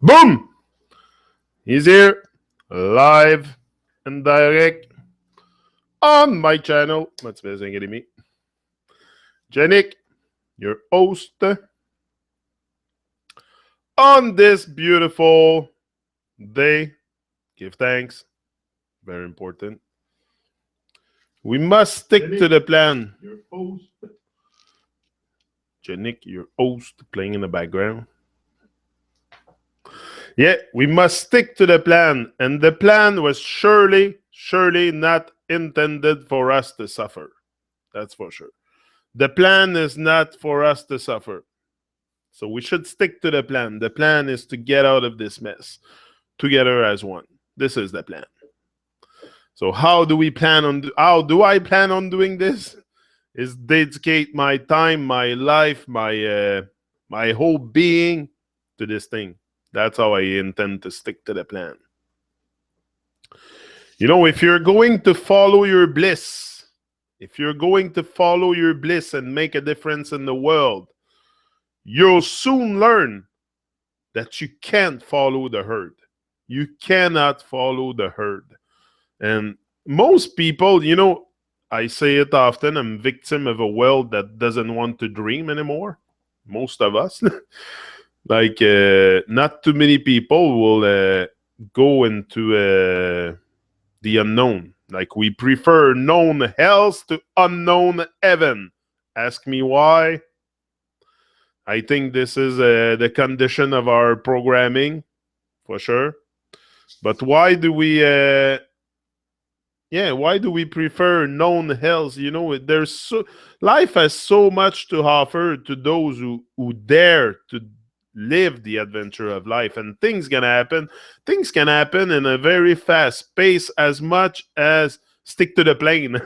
Boom! He's here, live and direct on my channel. Let's be Academie. Janik, your host on this beautiful day. Give thanks. Very important. We must stick Janik, to the plan. Your host. Janik, your host, playing in the background. Yeah, we must stick to the plan. And the plan was surely not intended for us to suffer. That's for sure. The plan is not for us to suffer. So we should stick to the plan. The plan is to get out of this mess together as one. This is the plan. So how do I plan on doing this? Is dedicate my time, my life, my whole being to this thing. That's how I intend to stick to the plan. You know, if you're going to follow your bliss, if you're going to follow your bliss and make a difference in the world, you'll soon learn that you can't follow the herd. You cannot follow the herd. And most people, you know, I say it often, I'm victim of a world that doesn't want to dream anymore. Most of us. Like, not too many people will go into the unknown. Like, we prefer known hells to unknown heaven. Ask me why. I think this is the condition of our programming, for sure. But why do we prefer known hells? You know, life has so much to offer to those who dare to live the adventure of life, and things can happen in a very fast pace, as much as stick to the plane.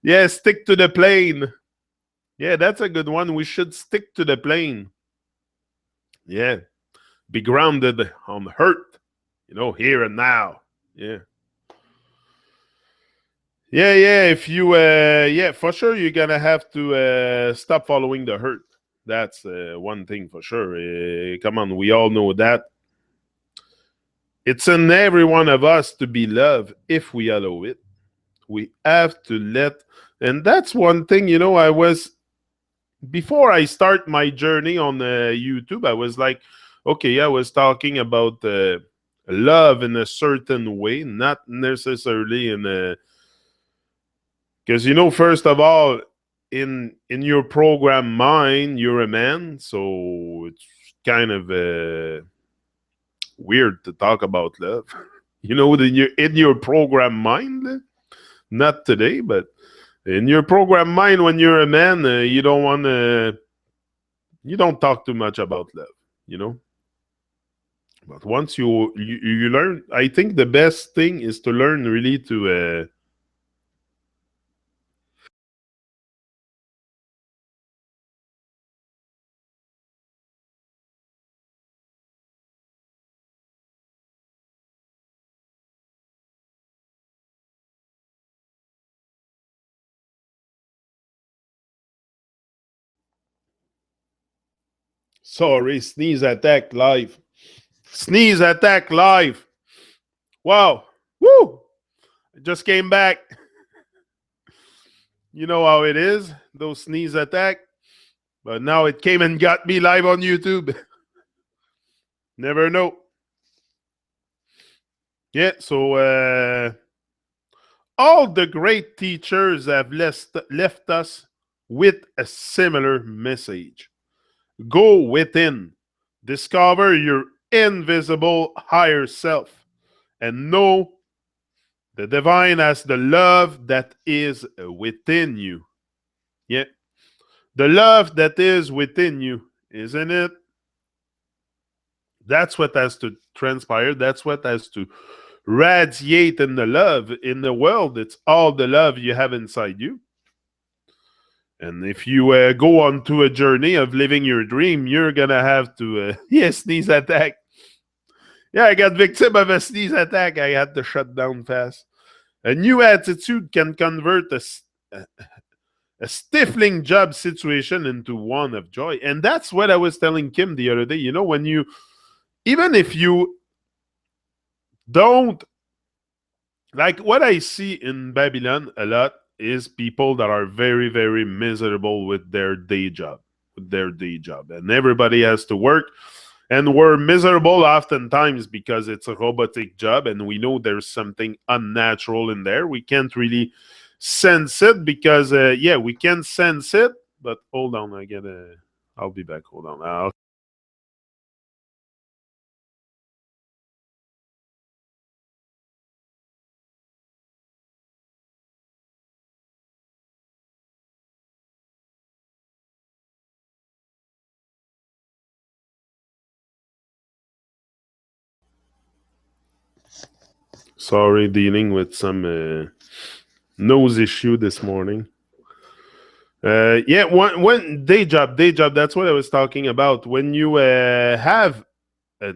Yeah, stick to the plane. Yeah, that's a good one. We should stick to the plane. Yeah, be grounded on earth, you know, here and now. Yeah. If you for sure you're gonna have to stop following the herd. That's one thing for sure. Come on, we all know that. It's in every one of us to be loved if we allow it. We have to let, and that's one thing, you know, before I start my journey on YouTube, I was like, okay, I was talking about love in a certain way, not necessarily in a, because, you know, first of all, in your program mind, you're a man, so it's kind of weird to talk about love. You know, in your program mind, not today, but in your program mind, when you're a man, you don't talk too much about love, you know. But once you learn, I think the best thing is to learn really to sorry, sneeze attack live. Sneeze attack live. Wow. Woo! I just came back. You know how it is, those sneeze attack. But now it came and got me live on YouTube. Never know. Yeah, so all the great teachers have left us with a similar message. Go within, discover your invisible higher self, and know the divine as the love that is within you. Yeah, the love that is within you, isn't it? That's what has to transpire. That's what has to radiate in the love in the world. It's all the love you have inside you. And if you go on to a journey of living your dream, you're gonna have to sneeze attack. Yeah, I got victim of a sneeze attack. I had to shut down fast. A new attitude can convert a stifling job situation into one of joy. And that's what I was telling Kim the other day. You know, when you even if you don't, like, what I see in Babylon a lot is people that are very, very miserable with their day job, and everybody has to work, and we're miserable oftentimes because it's a robotic job, and we know there's something unnatural in there. We can't really sense it because, yeah, we can sense it. But hold on, I'll be back. Hold on. Sorry, dealing with some nose issue this morning. Yeah, one day job. That's what I was talking about. When you have a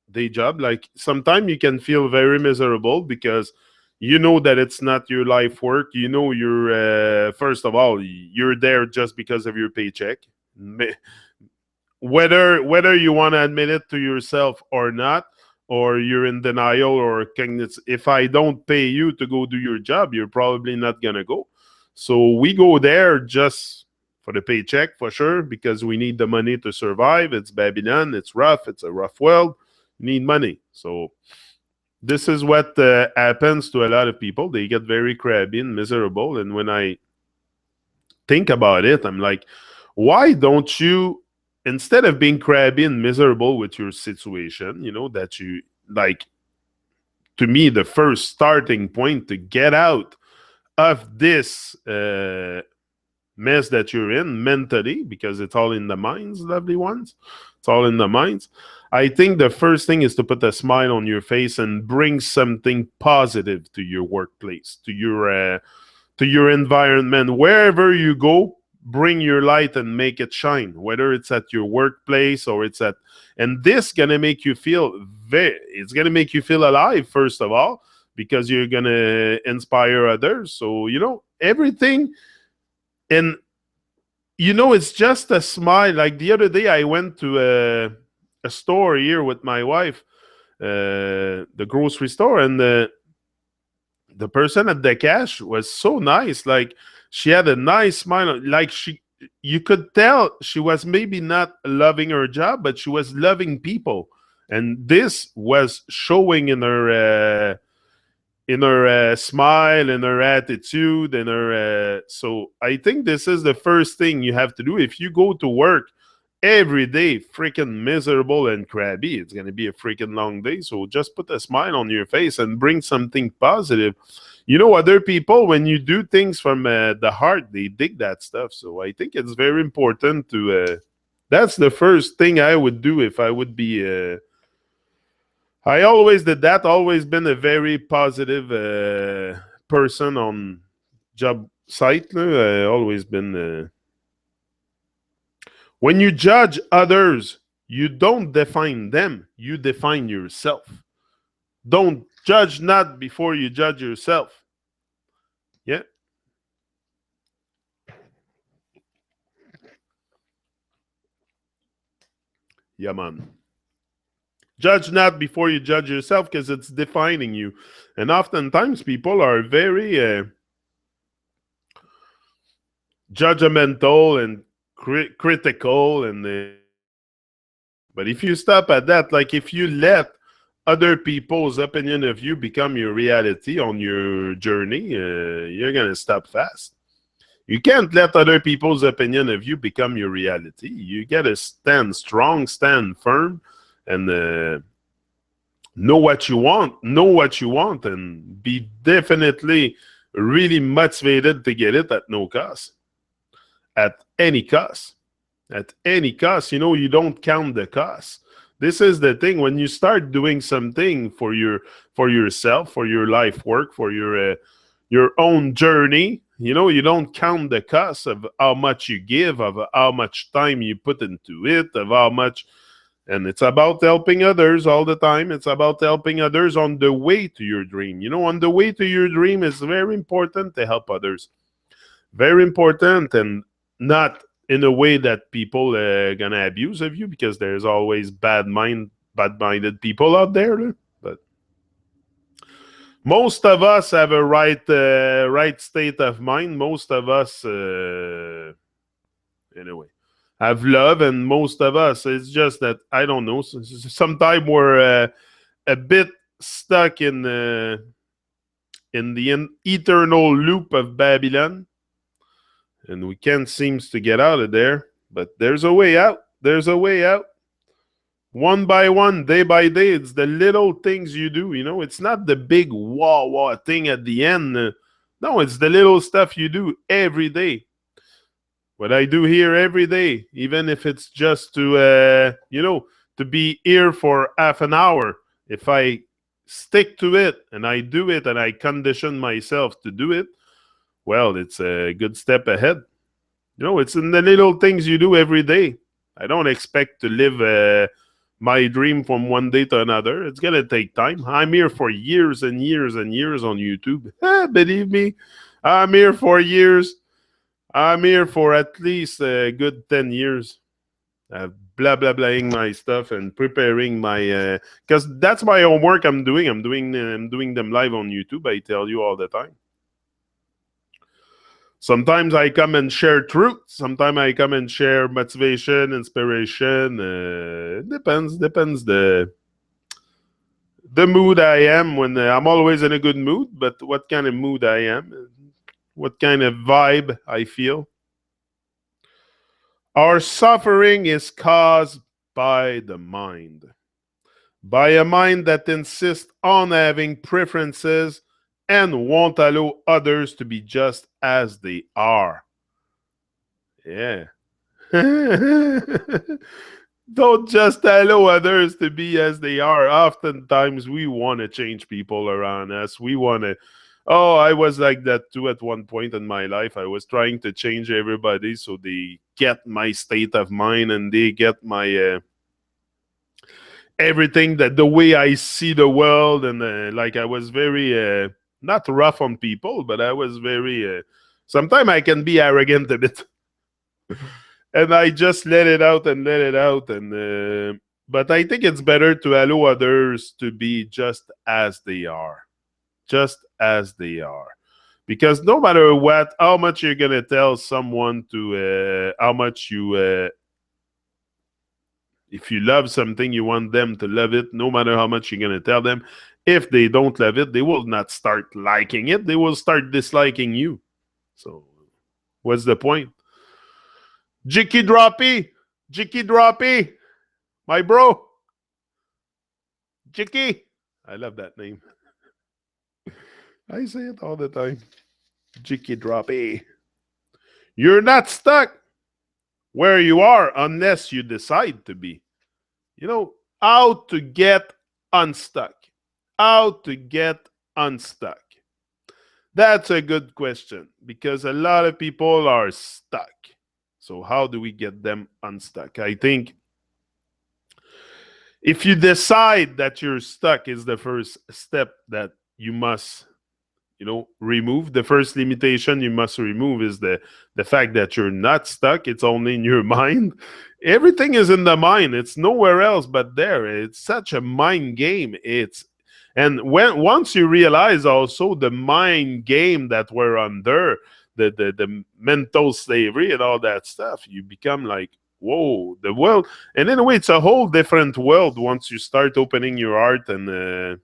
day job, like sometimes you can feel very miserable because you know that it's not your life work. You know, you're first of all, you're there just because of your paycheck. Whether you want to admit it to yourself or not, or you're in denial, or if I don't pay you to go do your job, you're probably not gonna go. So we go there just for the paycheck, for sure, because we need the money to survive. It's Babylon, it's rough, it's a rough world. You need money. So this is what happens to a lot of people. They get very crabby and miserable, and when I think about it, I'm like, why don't you, instead of being crabby and miserable with your situation, that you like, to me, the first starting point to get out of this mess that you're in mentally, because it's all in the minds, lovely ones. It's all in the minds. I think the first thing is to put a smile on your face and bring something positive to your workplace, to your environment. Wherever you go, bring your light and make it shine, whether it's at your workplace or it's at, and this gonna make you feel it's gonna make you feel alive, first of all, because you're gonna inspire others. So everything. And it's just a smile. Like the other day I went to a store here with my wife, the grocery store, and the person at the cash was so nice. Like, she had a nice smile. Like, you could tell she was maybe not loving her job, but she was loving people, and this was showing in her smile, in her attitude, in her. So I think this is the first thing you have to do. If you go to work every day freaking miserable and crabby, it's going to be a freaking long day. So just put a smile on your face and bring something positive. Other people, when you do things from the heart, they dig that stuff. So I think it's very important to that's the first thing I would do if I would be I always did that, always been a very positive person on job site. Always been when you judge others, you don't define them, you define yourself. Don't judge not before you judge yourself. Yeah. Yeah, man. Judge not before you judge yourself, because it's defining you. And oftentimes people are very judgmental and critical. And but if you stop at that, like if you let other people's opinion of you become your reality on your journey, you're going to stop fast. You can't let other people's opinion of you become your reality. You got to stand strong, stand firm, and know what you want, and be definitely really motivated to get it at no cost, at any cost. At any cost. You don't count the cost. This is the thing. When you start doing something for yourself, for your life work, for your own journey, you don't count the cost of how much you give, of how much time you put into it, of how much. And it's about helping others all the time. It's about helping others on the way to your dream. On the way to your dream, it's very important to help others. Very important, and not in a way that people gonna abuse of you, because there's always bad mind bad-minded people out there, but most of us have a right state of mind. Most of us, anyway, have love, and most of us, it's just that I don't know. Sometimes we're a bit stuck in the eternal loop of Babylon, and we can't seem to get out of there. But there's a way out. There's a way out. One by one, day by day, it's the little things you do. It's not the big wah thing at the end. No, it's the little stuff you do every day. What I do here every day, even if it's just to be here for half an hour. If I stick to it and I do it and I condition myself to do it, well, it's a good step ahead. It's in the little things you do every day. I don't expect to live my dream from one day to another. It's going to take time. I'm here for years and years and years on YouTube. Believe me, I'm here for years. I'm here for at least a good 10 years. Blah, blah, blahing my stuff and preparing my... Because that's my homework I'm doing. I'm doing them live on YouTube, I tell you all the time. Sometimes I come and share truth. Sometimes I come and share motivation, inspiration. Depends the mood I am. When I'm always in a good mood, but what kind of mood I am, what kind of vibe I feel. Our suffering is caused by the mind. By a mind that insists on having preferences and won't allow others to be just as they are. Yeah. Don't just allow others to be as they are. Oftentimes, we want to change people around us. We want to... Oh, I was like that too at one point in my life. I was trying to change everybody so they get my state of mind and they get my... everything, that the way I see the world. And like I was very... not rough on people, but I was very... sometimes I can be arrogant a bit. And I just let it out. And but I think it's better to allow others to be just as they are. Just as they are. Because no matter what, how much you're going to tell someone to... how much you... if you love something, you want them to love it, no matter how much you're going to tell them. If they don't love it, they will not start liking it. They will start disliking you. So, what's the point? Jicky Droppy, my bro. Jicky. I love that name. I say it all the time. Jicky Droppy. You're not stuck where you are unless you decide to be. How to get unstuck. How to get unstuck. That's a good question because a lot of people are stuck. So how do we get them unstuck? I think if you decide that you're stuck is the first step that you must, remove. The first limitation you must remove is the fact that you're not stuck. It's only in your mind. Everything is in the mind. It's nowhere else but there. It's such a mind game. And once you realize also the mind game that we're under, the mental slavery and all that stuff, you become like, whoa, the world. And in a way, it's a whole different world once you start opening your heart and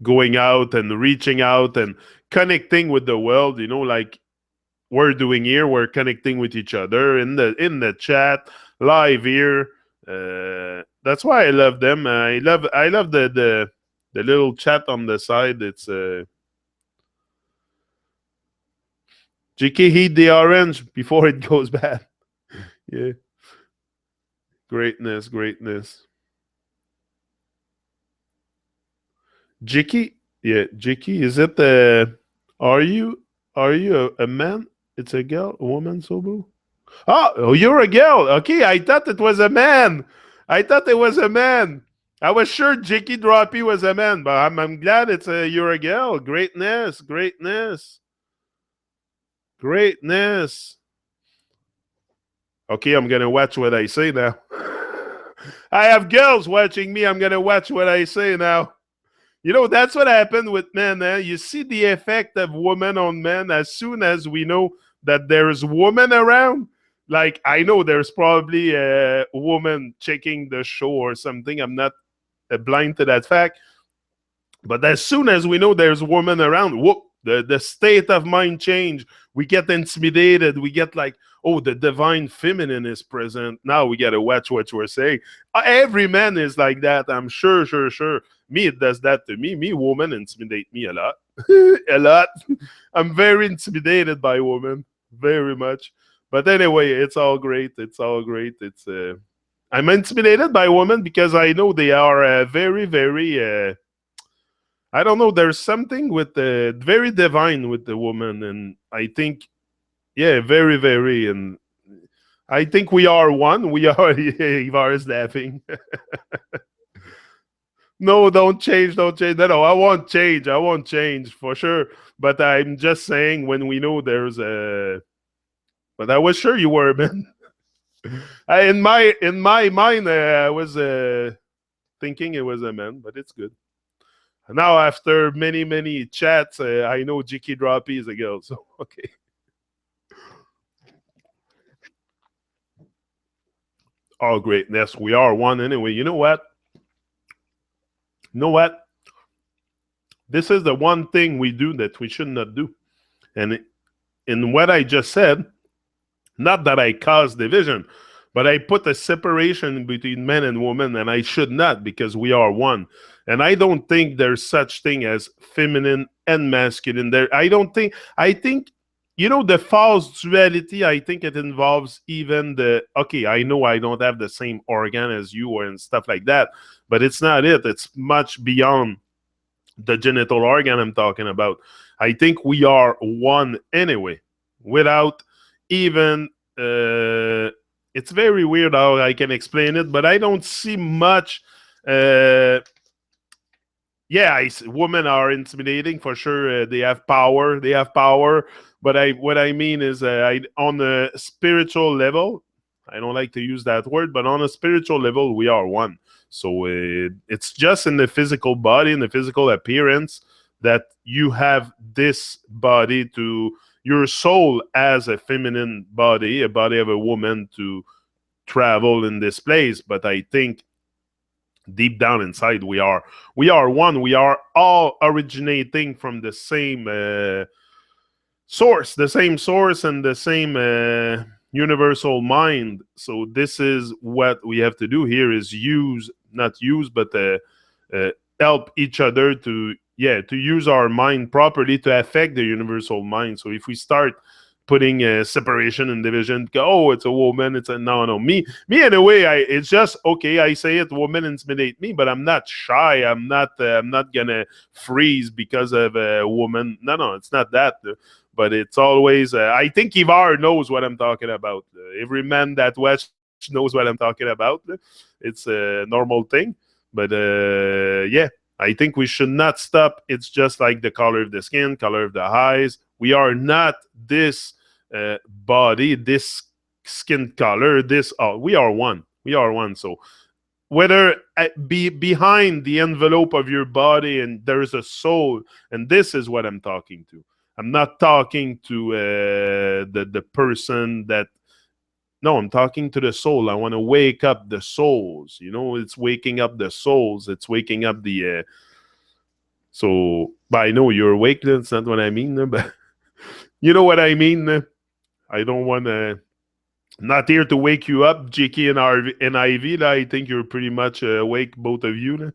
going out and reaching out and connecting with the world, like we're doing here. We're connecting with each other in the chat live here. That's why I love them. I love the little chat on the side. It's GK, heat the orange before it goes bad. Yeah. Greatness. Jicky, yeah, Jicky, is it are you a man? It's a girl, a woman, Sobu? Oh, you're a girl. Okay, I thought it was a man. I was sure Jicky Droppy was a man, but I'm glad you're a girl. Greatness. Okay, I'm gonna watch what I say now. I have girls watching me. I'm gonna watch what I say now. That's what happened with men. You see the effect of women on men as soon as we know that there's women around. Like, I know there's probably a woman checking the show or something. I'm not blind to that fact. But as soon as we know there's women around, whoop, the state of mind change. We get intimidated. We get like, oh, the divine feminine is present. Now we got to watch what we're saying. Every man is like that. I'm sure, sure, sure. Me, it does that to me. Me, women intimidate me a lot. A lot. I'm very intimidated by women. Very much. But anyway, it's all great. It's all great. I'm intimidated by women because I know they are very, very. I don't know. There's something with the very divine with the woman, and I think, yeah, very, very, and I think we are one. We are. Ivar is laughing. No, don't change, don't change. No, no, I won't change. I won't change for sure. But I'm just saying when we know there's a. But I was sure you were, man. In my mind, I was thinking it was a man, but it's good. Now, after many, many chats, I know Jiki Droppy is a girl. So, okay. Oh, great. Yes, we are one anyway. You know what? You know what? This is the one thing we do that we should not do. And in what I just said, not that I cause division, but I put a separation between men and women, and I should not because we are one. And I don't think there's such thing as feminine and masculine. I don't think. I think the false duality. I think it involves even the okay. I know I don't have the same organ as you and stuff like that, but it's not it. It's much beyond the genital organ I'm talking about. I think we are one anyway, without even. It's very weird how I can explain it, but I don't see much. Yeah, women are intimidating for sure. They have power. They have power. But what I mean is, on a spiritual level, I don't like to use that word, but on a spiritual level, we are one. So it's just in the physical body, in the physical appearance, that you have this body to your soul as a feminine body, a body of a woman to travel in this place. But I think deep down inside, we are one. We are all originating from the same source, and the same universal mind. So this is what we have to do here: is not use, but help each other to use our mind properly to affect the universal mind. So if we start putting a separation and division, oh, it's a woman, it's a no. Me in a way, it's just okay. I say it, women intimidate me, but I'm not shy. I'm not gonna freeze because of a woman. No, it's not that. But it's always. I think Ivar knows what I'm talking about. Every man that watch knows what I'm talking about. It's a normal thing. But yeah, I think we should not stop. It's just like the color of the skin, color of the eyes. We are not this body, this skin color, this. Oh, we are one. We are one. So whether be behind the envelope of your body and there is a soul, and this is what I'm talking to. I'm not talking to the person that. No, I'm talking to the soul. I want to wake up the souls. It's waking up the souls. It's waking up the. So, but I know you're awake. That's not what I mean. But you know what I mean. I don't want to. Not here to wake you up, JK and Ivy. I think you're pretty much awake, both of you.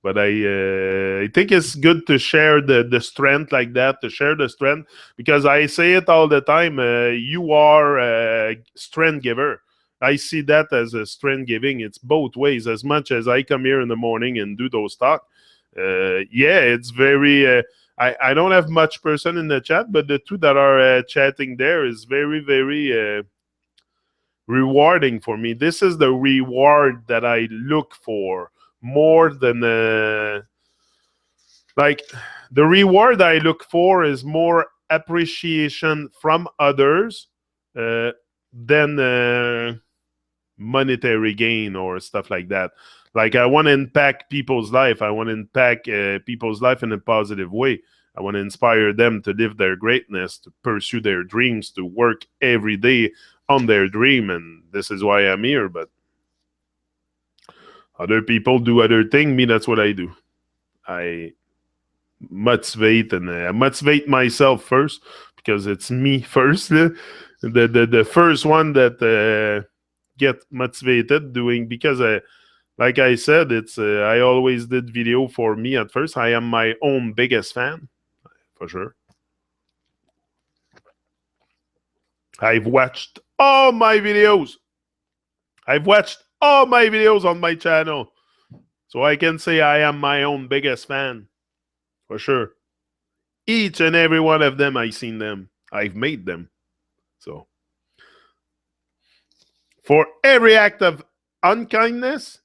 But I think it's good to share the strength like that, to share the strength, because I say it all the time. You are a strength giver. I see that as a strength giving. It's both ways. As much as I come here in the morning and do those talk, it's very. I don't have much person in the chat, but the two that are chatting there is very, very rewarding for me. This is the reward that I look for more than like the reward I look for is more appreciation from others than monetary gain or stuff like that. Like I want to impact people's life. I want to impact people's life in a positive way. I want to inspire them to live their greatness, to pursue their dreams, to work every day on their dream. And this is why I'm here. But other people do other things. Me, that's what I do. I motivate and I motivate myself first because it's me first. The first one that get motivated doing because like I said, it's I always did video for me at first. I am my own biggest fan for sure. I've watched all my videos. I've watched all my videos on my channel. So I can say I am my own biggest fan. For sure. Each and every one of them, I've seen them. I've made them. So for every act of unkindness,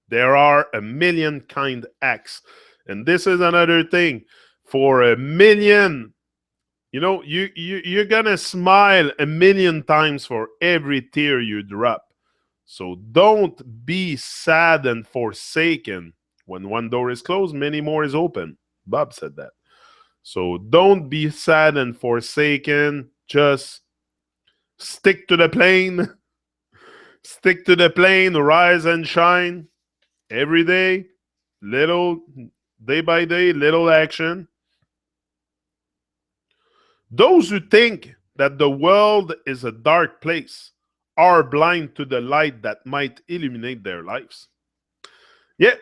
there are a million kind acts. And this is another thing. For a million, you're gonna smile a million times for every tear you drop. So don't be sad and forsaken. When one door is closed, many more is open. Bob said that. So don't be sad and forsaken. Just stick to the plane. Stick to the plane, rise and shine. Every day, little, day by day, little action. Those who think that the world is a dark place are blind to the light that might illuminate their lives. Yeah,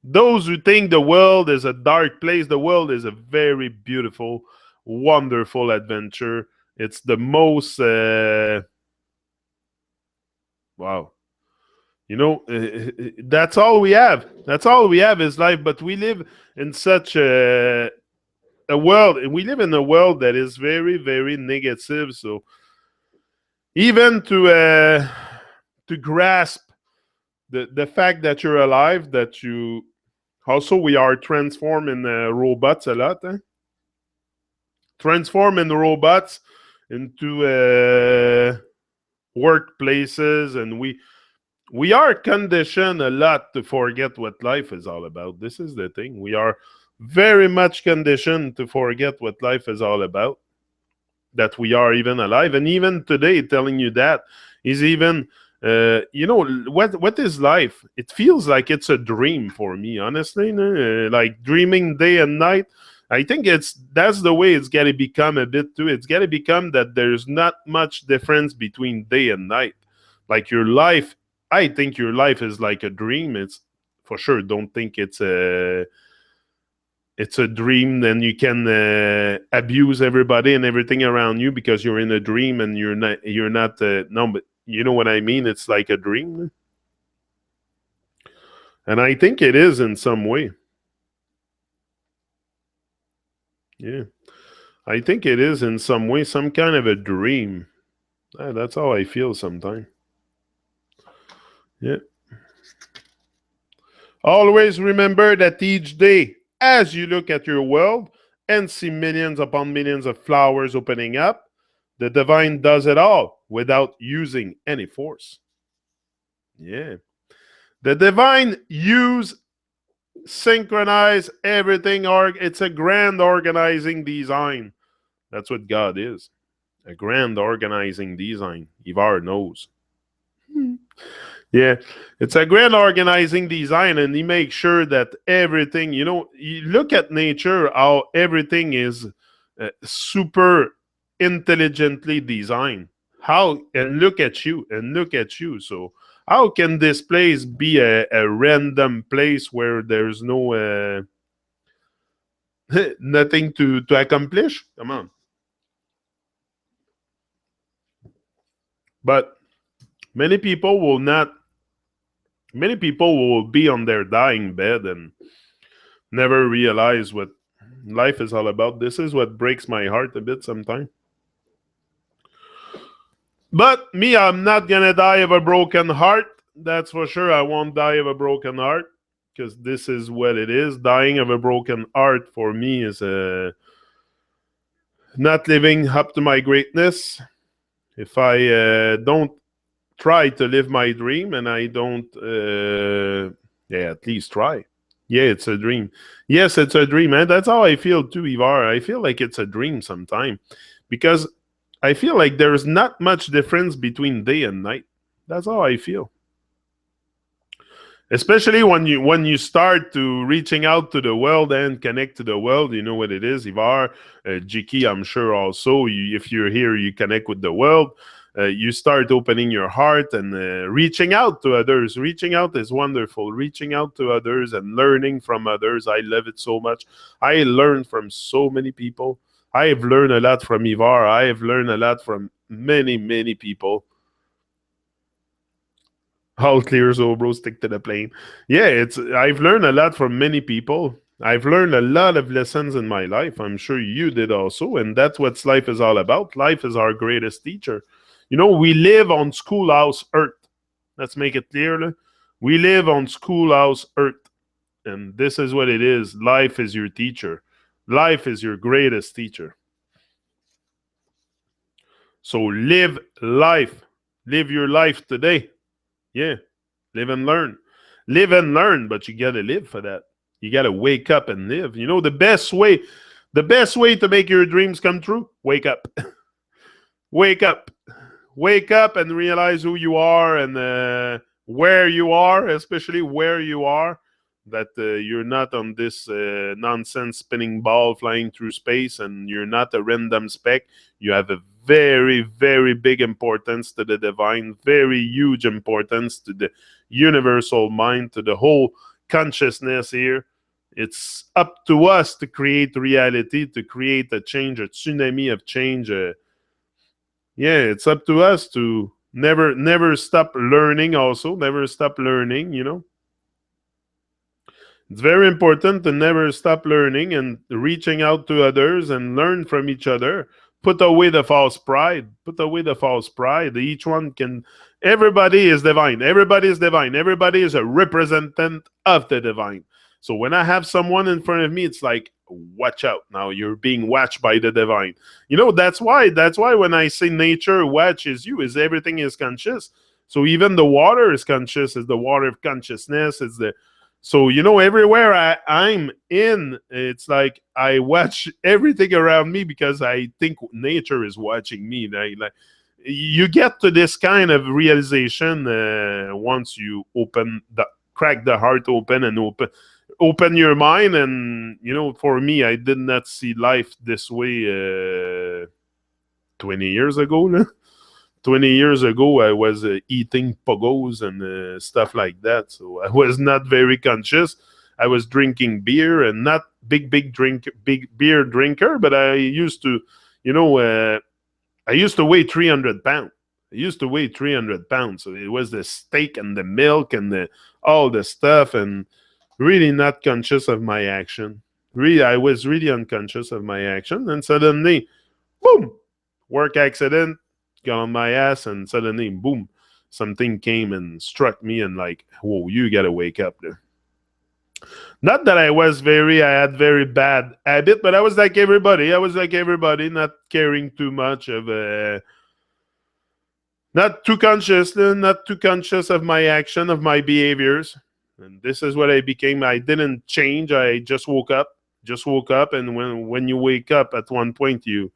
those who think the world is a dark place, the world is a very beautiful, wonderful adventure. It's the most, wow. That's all we have. That's all we have is life. But we live in such a world, and we live in a world that is very, very negative. So even to grasp the fact that you're alive, that you also we are transforming robots a lot, transforming robots into workplaces, and we are conditioned a lot to forget what life is all about. This is the thing. We are very much conditioned to forget what life is all about, that we are even alive. And even today, telling you that is even, what is life? It feels like it's a dream for me, honestly. Like dreaming day and night. I think that's the way it's got to become a bit too. It's got to become that there's not much difference between day and night. Like your life, I think your life is like a dream. It's for sure. Don't think it's a dream. Then you can abuse everybody and everything around you because you're in a dream and you're not. No, but you know what I mean. It's like a dream, and I think it is in some way. Yeah, I think it is in some way, some kind of a dream. That's how I feel sometimes. Yeah. Always remember that each day, as you look at your world and see millions upon millions of flowers opening up, the divine does it all without using any force. Yeah. The divine synchronize everything. It's a grand organizing design. That's what God is. A grand organizing design. Ivar knows. Yeah, it's a grand organizing design, and he makes sure that everything, you look at nature, how everything is super intelligently designed. And look at you, So, how can this place be a random place where there's no nothing to accomplish? Come on. But many people will not. Many people will be on their dying bed and never realize what life is all about. This is what breaks my heart a bit sometimes. But me, I'm not gonna die of a broken heart. That's for sure. I won't die of a broken heart because this is what it is. Dying of a broken heart for me is not living up to my greatness. If I don't try to live my dream, and I don't. Yeah, at least try. Yeah, it's a dream. Yes, it's a dream, and that's how I feel too, Ivar. I feel like it's a dream sometimes because I feel like there's not much difference between day and night. That's how I feel. Especially when you start to reaching out to the world and connect to the world, you know what it is, Ivar, Jiki, I'm sure also, if you're here, you connect with the world. You start opening your heart and reaching out to others. Reaching out is wonderful. Reaching out to others and learning from others, I love it so much. I learn from so many people. I have learned a lot from Ivar. I have learned a lot from many, many people. All clear, so bro, stick to the plane. Yeah, it's I've learned a lot from many people. I've learned a lot of lessons in my life. I'm sure you did also, and that's what life is all about. Life is our greatest teacher. You know, we live on schoolhouse earth. Let's make it clear. We live on schoolhouse earth, and this is what it is. Life is your teacher. Life is your greatest teacher. So live life. Live your life today. Yeah. Live and learn. Live and learn, but you gotta live for that. You gotta wake up and live. You know, the best way to make your dreams come true, wake up. Wake up. Wake up and realize who you are and where you are, especially where you are. That you're not on this nonsense spinning ball flying through space, and you're not a random speck. You have a very, very big importance to the divine, very huge importance to the universal mind, to the whole consciousness here. It's up to us to create reality, to create a change, a tsunami of change. Yeah, it's up to us to never stop learning. Also, never stop learning. It's very important to never stop learning and reaching out to others and learn from each other. Put away the false pride. Put away the false pride. Each one can. Everybody is divine. Everybody is divine. Everybody is a representant of the divine. So when I have someone in front of me, it's like, watch out. Now you're being watched by the divine. That's why when I say nature watches you, is everything is conscious. So even the water is conscious, is the water of consciousness, is the so everywhere I'm in, it's like I watch everything around me because I think nature is watching me. Like you get to this kind of realization once you crack the heart open and open your mind. And for me, I did not see life this way 20 years ago. 20 years ago, I was eating pogos and stuff like that. So I was not very conscious. I was drinking beer and not big beer drinker, but I used to, I used to weigh 300 pounds. I used to weigh 300 pounds. So it was the steak and the milk and all the stuff, and really not conscious of my action. Really, I was really unconscious of my action. And suddenly, boom, work accident, got on my ass, and suddenly, boom, something came and struck me, and like, whoa, you gotta wake up there. Not that I had very bad habit, but I was like everybody. I was like everybody, not caring too much of not too conscious of my action, of my behaviors. And this is what I became. I didn't change. I just woke up. And when you wake up, at one point you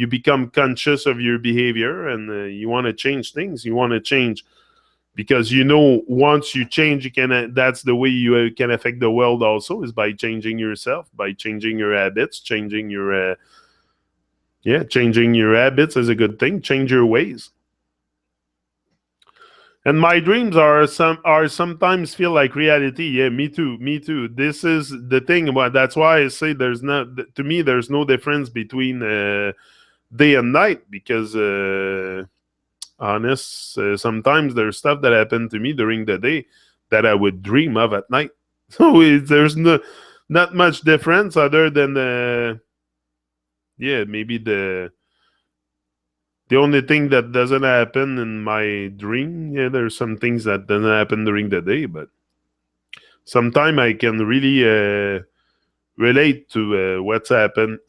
become conscious of your behavior, and you want to change things. You want to change because once you change, you can. That's the way you can affect the world. Also, is by changing yourself, by changing your habits, changing your habits is a good thing. Change your ways. And my dreams are sometimes feel like reality. Yeah, me too. Me too. This is the thing about. That's why I say there's not. To me, there's no difference between day and night, because honest, sometimes there's stuff that happened to me during the day that I would dream of at night. So there's not much difference other than maybe the only thing that doesn't happen in my dream. Yeah, there's some things that doesn't happen during the day, but sometimes I can really relate to what's happened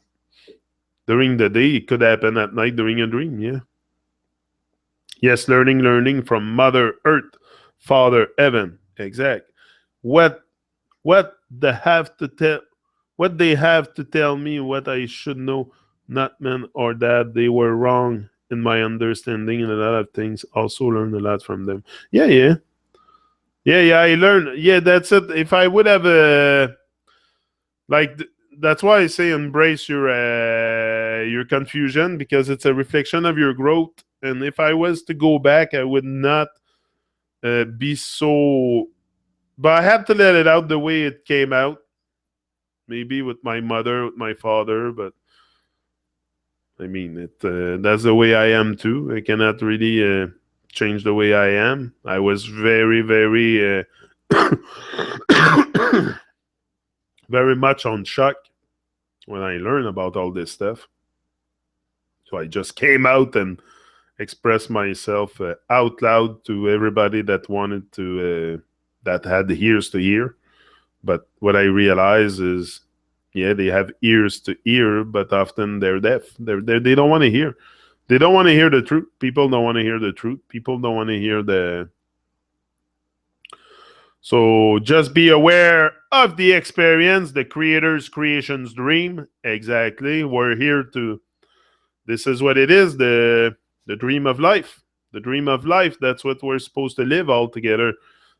during the day. It could happen at night during a dream. Yeah. Yes, learning from Mother Earth, Father Heaven. Exact. What what they have to tell what they have to tell me what I should know, not men or dad. They were wrong in my understanding and a lot of things. Also learned a lot from them. Yeah, yeah. Yeah, yeah, I learned. Yeah, that's it. If I would have like that's why I say embrace your confusion because it's a reflection of your growth. And if I was to go back, I would not be so. But I had to let it out the way it came out. Maybe with my mother, with my father, but I mean, that's the way I am too. I cannot really change the way I am. I was very, very, very much on shock when I learned about all this stuff. So I just came out and expressed myself out loud to everybody that wanted to, that had the ears to hear. But what I realize is, yeah, they have ears to hear, but often they're deaf. They don't want to hear. They don't want to hear the truth. People don't want to hear the truth. People don't want to hear the. So just be aware of the experience, the creator's creation's dream. Exactly. We're here to. This is what it is. The dream of life. The dream of life. That's what we're supposed to live all together.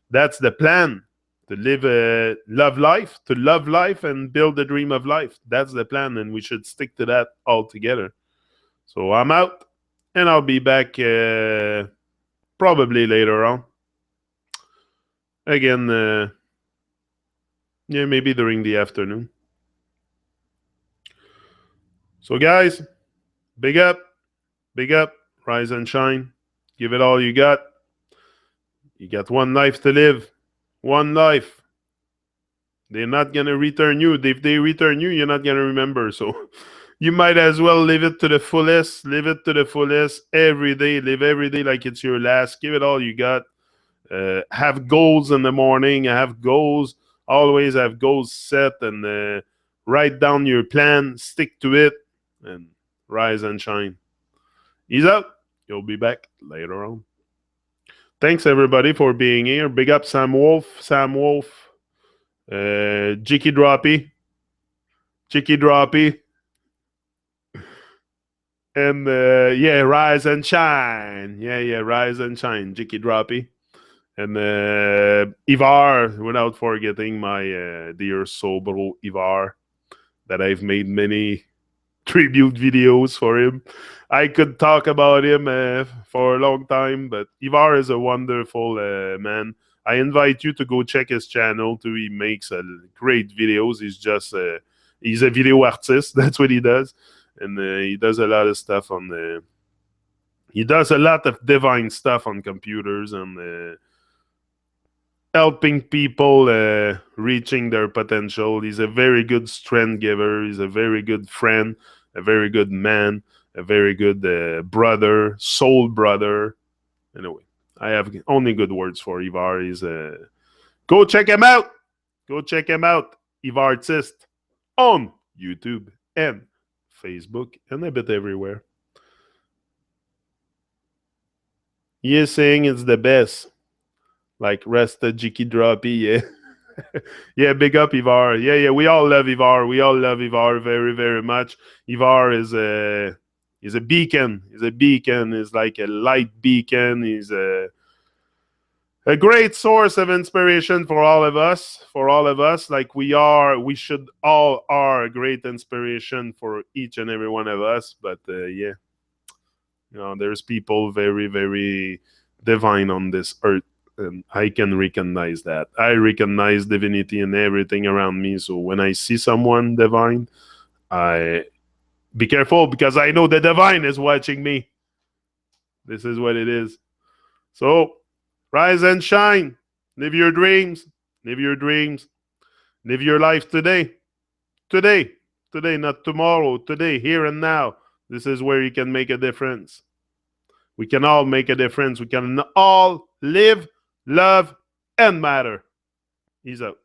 That's the plan. To live to love life and build the dream of life. That's the plan, and we should stick to that all together. So I'm out, and I'll be back probably later on. Again, yeah, maybe during the afternoon. So, guys, big up, big up, rise and shine. Give it all you got. You got one life to live. One life. They're not going to return you. If they return you, you're not going to remember. So you might as well live it to the fullest. Live it to the fullest every day. Live every day like it's your last. Give it all you got. Have goals in the morning. Have goals. Always have goals set and write down your plan. Stick to it and rise and shine. Ease out. You'll be back later on. Thanks everybody for being here. Big up Sam Wolf. Sam Wolf. Jicky Droppy. Chicky Droppy. And yeah, rise and shine. Yeah, yeah, rise and shine. Jicky Droppy. And Ivar, without forgetting my dear soul bro Ivar, that I've made many tribute videos for him. I could talk about him for a long time, but Ivar is a wonderful man. I invite you to go check his channel too. He makes great videos. He's a video artist. That's what he does, and he does a lot of stuff on the. He does a lot of divine stuff on computers and helping people reaching their potential. He's a very good strength giver. He's a very good friend, a very good man, a very good brother, soul brother. Anyway, I have only good words for Ivar. Go check him out. Go check him out. Ivar Artist on YouTube and Facebook and a bit everywhere. He is saying it's the best. Like Rasta Jiki Droppy, yeah. Yeah, big up Ivar. Yeah, yeah, we all love Ivar. We all love Ivar very, very much. Ivar is a beacon. He's a beacon. He's like a light beacon. He's a great source of inspiration for all of us. For all of us, like we should all are a great inspiration for each and every one of us. But yeah, there's people very, very divine on this earth. And I can recognize that. I recognize divinity in everything around me. So when I see someone divine, I be careful because I know the divine is watching me. This is what it is. So rise and shine. Live your dreams. Live your dreams. Live your life today. Today. Today, not tomorrow. Today, here and now. This is where you can make a difference. We can all make a difference. We can all live, love, and matter. He's out.